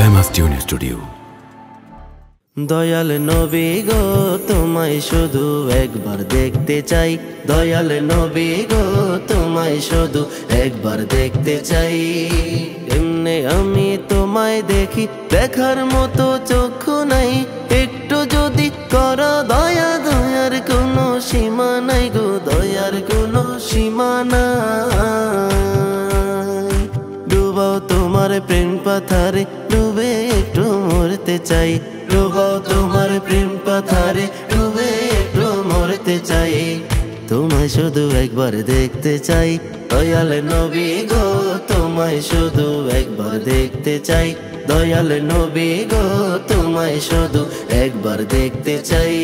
Famous tune studio. Dayal নবী গো তোমায় শুধু একবার দেখতে চাই, দয়াল নবী গো তোমায় শুধু একবার দেখতে চাই। এমনি আমি তোমায় দেখি, দেখার মতো চক্ষু নাই, একটু যদি করো দয়া, দয়ার কোনো সীমা নাই গো, দয়ার কোনো সীমা নাই। ডুবাও তোমার প্রেম পাথারে, ডুবে একটু মরতে চাই, ডুবাও তোমার প্রেম পাথারে, ডুবে একটু মরতে চাই। তোমায় শুধু একবার দেখতে চাই, দয়াল নবী গো তোমায় শুধু একবার দেখতে চাই, দয়াল নবী গো তোমায় শুধু একবার দেখতে চাই।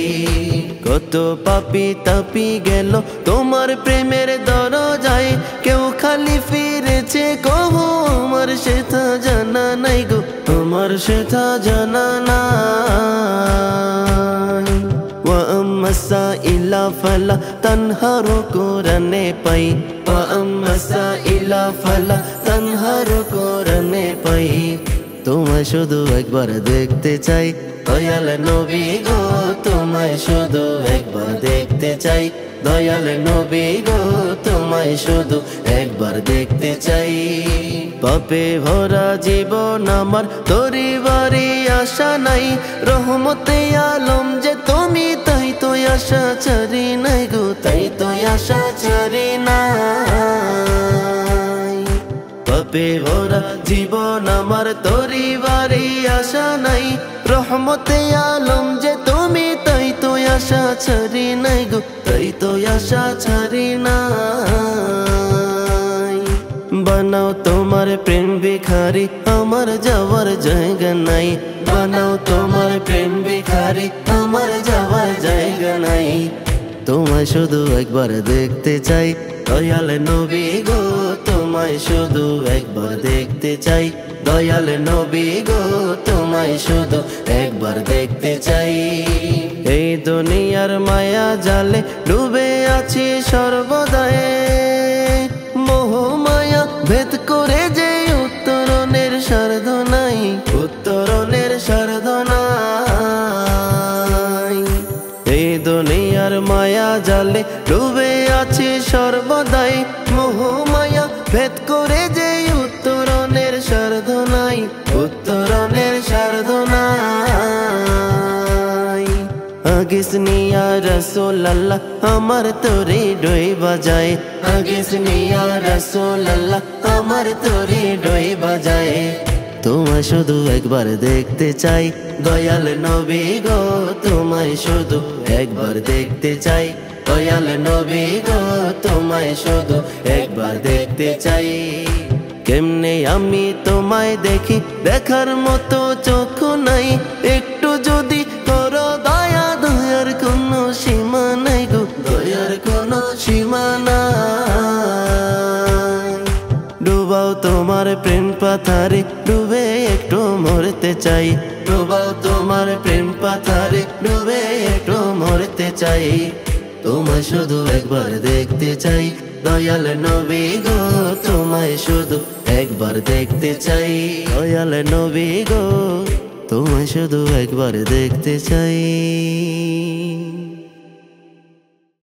কত পাপী তাপি গেল তোমার প্রেমের দরজায়, কেউ খালি ফিরেছে কহো আমার সেটা জানা নাই গো, আমার সেটা জানা নাই। ওয়া আম্মা সাইলা ফালা তানহারু কোরআনে পাই, ওয়া আম্মা সাইলা ফালা তানহারু কোরআনে পাই। তোমায় শুধু একবার দেখতে চাই, দয়াল নবী গো তোমায় শুধু একবার দেখতে চাই, দয়াল নবী গো তোমায় শুধু একবার দেখতে চাই। পাপে ভরা জীবন আমার, তোরি বাড়ি আশা নাই, রহমতে আলম যে তুমি, তাই তো আশা ছাড়ি নাই গো, তাই তো আশা ছাড়ি নাই। পাপে ভরা জীবন আমার, তোরি বাড়ি আশা নাই, রহমতে আলম যে তুমি, তাই তো আশা ছাড়ি নাই গো, তাই তো আশা ছাড়ি নাই। বানাও তোমার প্রেম ভিখারি, আমার যাওয়ার জায়গা নাই, বানাও তোমার প্রেম ভিখারি, আমার যাওয়ার জায়গা নাই। তোমায় শুধু একবার দেখতে চাই, দয়াল নবী গো তোমায় শুধু একবার দেখতে চাই, দয়াল নবী গো তোমায় শুধু একবার দেখতে চাই। এই দুনিয়ার মায়া জালে ডুবে আছি সর্বদাই, মোহ মায়া ভেদ করে যে উত্তরণের সাধ্য নাই, উত্তরণের সাধ্য নাই। এই দুনিয়ার মায়া জালে ডুবে আছি সর্বদাই, মোহ মায়া ভেদ করে যে উত্তরণের সাধ্য নাই, উত্তরণের সাধ্য নাই। আগিসনি ইয়া রাসূলুল্লাহ আমার তোরে ডই বাজায়, আগিসনি ইয়া রাসূলুল্লাহ আমার তোরে ডই বাজায়। তোমায় শুধু একবার দেখতে চাই, দয়াল নবী গো তোমায় শুধু একবার দেখতে চাই, দয়াল নবী গো তোমায় শুধু একবার দেখতে চাই। কেমনে আমি তোমায় দেখি, দেখার মতো চক্ষু নাই, একটু যদি করো দয়া, দয়ার কোনো সীমা নাই গো, দয়ার কোনো সীমা নাই। ডুবাও তোমার প্রেম পাথারে, ডুবে একটু মরতে চাই, ডুবাও তোমার প্রেম পাথারে, ডুবে একটু মরতে চাই। তোমায় শুধু একবার দেখতে চাই, দয়াল নবী গো তোমায় শুধু একবার দেখতে চাই, দয়াল নবী গো তোমায় শুধু একবার দেখতে চাই।